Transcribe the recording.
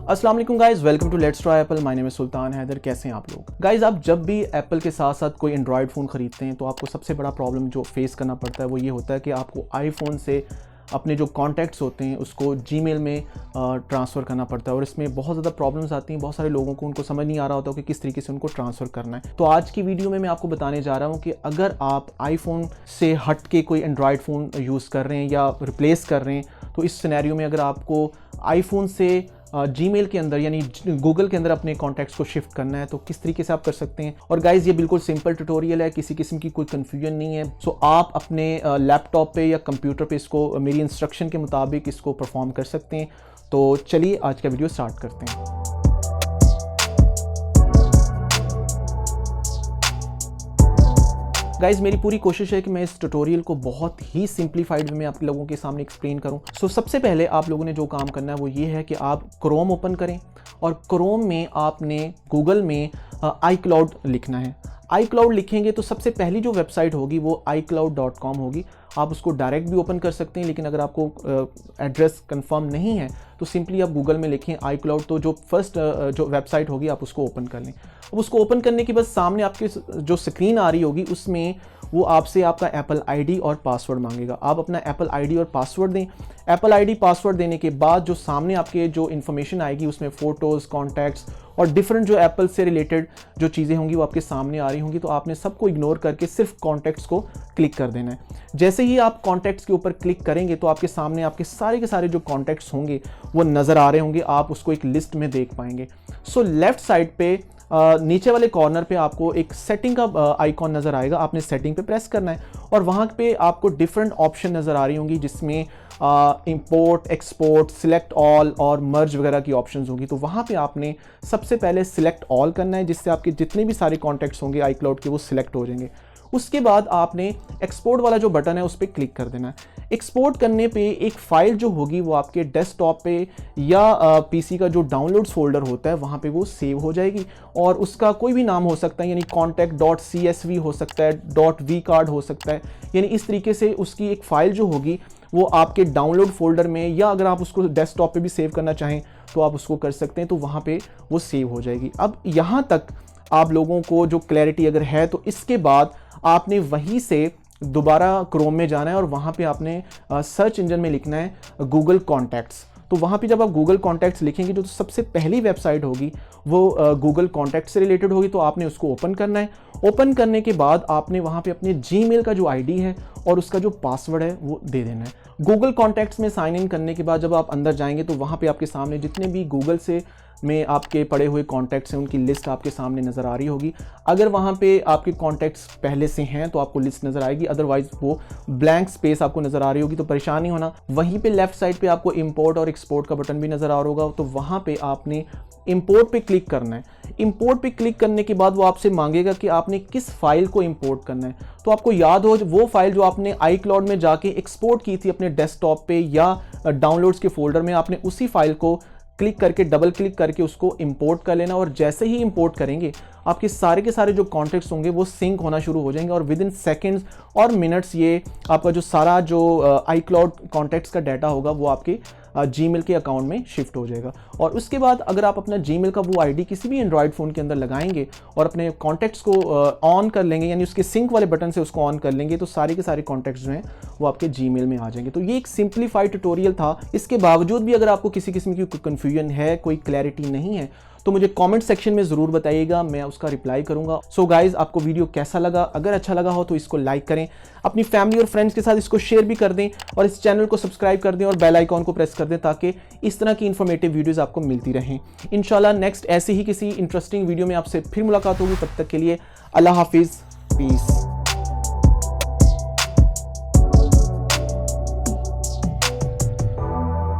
अस्सलाम वालेकुम guys, welcome to let's try apple. My name is Sultan Haider. कैसे हैं आप लोग गाइस? आप जब भी एप्पल के साथ साथ कोई एंड्रॉयड फ़ोन ख़रीदते हैं तो आपको सबसे बड़ा प्रॉब्लम जो फेस करना पड़ता है वो ये होता है कि आपको आईफोन से अपने जो कॉन्टैक्ट्स होते हैं उसको जीमेल में ट्रांसफ़र करना पड़ता है और इसमें बहुत ज़्यादा प्रॉब्लम्स आती हैं। बहुत सारे लोगों को उनको समझ नहीं आ रहा होता कि किस तरीके से उनको ट्रांसफ़र करना है। तो आज की वीडियो में मैं आपको बताने जा रहा हूँ कि अगर आप आईफोन से हट के कोई एंड्रॉयड फ़ोन यूज़ कर रहे हैं या रिप्लेस कर रहे हैं तो इस सिनेरियो में अगर आपको आईफोन से जीमेल के अंदर यानी गूगल के अंदर अपने कॉन्टैक्ट्स को शिफ्ट करना है तो किस तरीके से आप कर सकते हैं। और गाइज ये बिल्कुल सिंपल ट्यूटोरियल है, किसी किस्म की कोई कन्फ्यूजन नहीं है। सो आप अपने लैपटॉप पे या कंप्यूटर पे इसको मेरी इंस्ट्रक्शन के मुताबिक इसको परफॉर्म कर सकते हैं। तो चलिए आज का वीडियो स्टार्ट करते हैं। गाइज मेरी पूरी कोशिश है कि मैं इस ट्यूटोरियल को बहुत ही सिंप्लीफाइड वे में आप लोगों के सामने एक्सप्लेन करूं। सो सबसे पहले आप लोगों ने जो काम करना है वो ये है कि आप क्रोम ओपन करें और क्रोम में आपने गूगल में iCloud लिखना है। iCloud लिखेंगे तो सबसे पहली जो वेबसाइट होगी वो iCloud.com होगी। आप उसको डायरेक्ट भी ओपन कर सकते हैं, लेकिन अगर आपको एड्रेस कंफर्म नहीं है तो सिंपली आप गूगल में लिखें iCloud, तो जो फर्स्ट जो वेबसाइट होगी आप उसको ओपन कर लें। अब उसको ओपन करने के बाद सामने आपके जो स्क्रीन आ रही होगी उसमें वो आपसे आपका एप्पल आईडी और पासवर्ड मांगेगा। आप अपना एप्पल आईडी और पासवर्ड दें। एप्पल आईडी पासवर्ड देने के बाद जो सामने आपके जो इन्फॉर्मेशन आएगी उसमें फ़ोटोज़, कॉन्टैक्ट्स और डिफरेंट जो एप्पल से रिलेटेड जो चीज़ें होंगी वो आपके सामने आ रही होंगी। तो आपने सबको इग्नोर करके सिर्फ कॉन्टैक्ट्स को क्लिक कर देना है। जैसे ही आप कॉन्टैक्ट्स के ऊपर क्लिक करेंगे तो आपके सामने आपके सारे के सारे जो कॉन्टैक्ट्स होंगे वो नज़र आ रहे होंगे। आप उसको एक लिस्ट में देख पाएंगे। सो लेफ्ट साइड पे नीचे वाले कॉर्नर पे आपको एक सेटिंग का आइकॉन नज़र आएगा। आपने सेटिंग पे प्रेस करना है और वहाँ पे आपको डिफरेंट ऑप्शन नज़र आ रही होंगी जिसमें इंपोर्ट, एक्सपोर्ट, सिलेक्ट ऑल और मर्ज वगैरह की ऑप्शंस होंगी। तो वहाँ पे आपने सबसे पहले सिलेक्ट ऑल करना है, जिससे आपके जितने भी सारे कॉन्टैक्ट्स होंगे iCloud के वो सिलेक्ट हो जाएंगे। उसके बाद आपने एक्सपोर्ट वाला जो बटन है उस पर क्लिक कर देना है। एक्सपोर्ट करने पे एक फ़ाइल जो होगी वो आपके डेस्कटॉप पे या पीसी का जो डाउनलोड्स फोल्डर होता है वहाँ पे वो सेव हो जाएगी और उसका कोई भी नाम हो सकता है, यानी contact.csv हो सकता है, .vcard हो सकता है। यानी इस तरीके से उसकी एक फ़ाइल जो होगी वो आपके डाउनलोड फोल्डर में, या अगर आप उसको डेस्कटॉप पे भी सेव करना चाहें तो आप उसको कर सकते हैं, तो वहाँ पे वो सेव हो जाएगी। अब यहाँ तक आप लोगों को जो क्लैरिटी अगर है तो इसके बाद आपने वहीं से दोबारा क्रोम में जाना है और वहाँ पे आपने सर्च इंजन में लिखना है गूगल कॉन्टैक्ट्स। तो वहाँ पे जब आप गूगल कॉन्टैक्ट्स लिखेंगे जो तो सबसे पहली वेबसाइट होगी वो गूगल कॉन्टैक्ट से रिलेटेड होगी। तो आपने उसको ओपन करना है। ओपन करने के बाद आपने वहाँ पे अपने जीमेल का जो आईडी है और उसका जो पासवर्ड है वो दे देना है। गूगल कॉन्टैक्ट्स में साइन इन करने के बाद जब आप अंदर जाएंगे तो वहाँ पे आपके सामने जितने भी गूगल से में आपके पड़े हुए कॉन्टैक्ट्स हैं उनकी लिस्ट आपके सामने नज़र आ रही होगी। अगर वहाँ पे आपके कॉन्टैक्ट्स पहले से हैं तो आपको लिस्ट नज़र आएगी, अदरवाइज वो ब्लैंक स्पेस आपको नज़र आ रही होगी, तो परेशान नहीं होना। वहीं पे लेफ्ट साइड पे आपको इंपोर्ट और एक्सपोर्ट का बटन भी नज़र आ रहा होगा, तो वहाँ पे आपने इंपोर्ट पे क्लिक करना है। इंपोर्ट पे क्लिक करने के बाद वो आपसे मांगेगा कि आपने किस फाइल को इंपोर्ट करना है। तो आपको याद हो वो फाइल जो आपने iCloud में जाके एक्सपोर्ट की थी अपने डेस्कटॉप पे या डाउनलोड्स के फोल्डर में, आपने उसी फाइल को क्लिक करके डबल क्लिक करके उसको इंपोर्ट कर लेना। और जैसे ही इंपोर्ट करेंगे आपके सारे के सारे जो कॉन्टैक्ट्स होंगे वो सिंक होना शुरू हो जाएंगे और विद इन सेकेंड्स और मिनट्स ये आपका जो सारा जो iCloud कॉन्टैक्ट्स का डाटा होगा वो आपके जीमेल के अकाउंट में शिफ्ट हो जाएगा। और उसके बाद अगर आप अपना जीमेल का वो आईडी किसी भी एंड्रॉयड फ़ोन के अंदर लगाएंगे और अपने कॉन्टैक्ट्स को ऑन कर लेंगे, यानी उसके सिंक वाले बटन से उसको ऑन कर लेंगे, तो सारे के सारे कॉन्टैक्ट्स जो हैं वो आपके जीमेल में आ जाएंगे। तो ये एक सिंप्लीफाइड ट्यूटोरियल था। इसके बावजूद भी अगर आपको किसी किस्म की कोई कन्फ्यूजन है, कोई क्लैरिटी नहीं है, तो मुझे कमेंट सेक्शन में ज़रूर बताइएगा, मैं उसका रिप्लाई करूंगा। सो गाइज आपको वीडियो कैसा लगा? अगर अच्छा लगा हो तो इसको लाइक करें, अपनी फैमिली और फ्रेंड्स के साथ इसको शेयर भी कर दें और इस चैनल को सब्सक्राइब कर दें और बेल आइकॉन को प्रेस कर दें ताकि इस तरह की इंफॉर्मेटिव वीडियोस आपको मिलती रहें। इंशाल्लाह नेक्स्ट ऐसे ही किसी इंटरेस्टिंग वीडियो में आपसे फिर मुलाकात होगी। तब तक के लिए अल्लाह हाफिज़, पीस।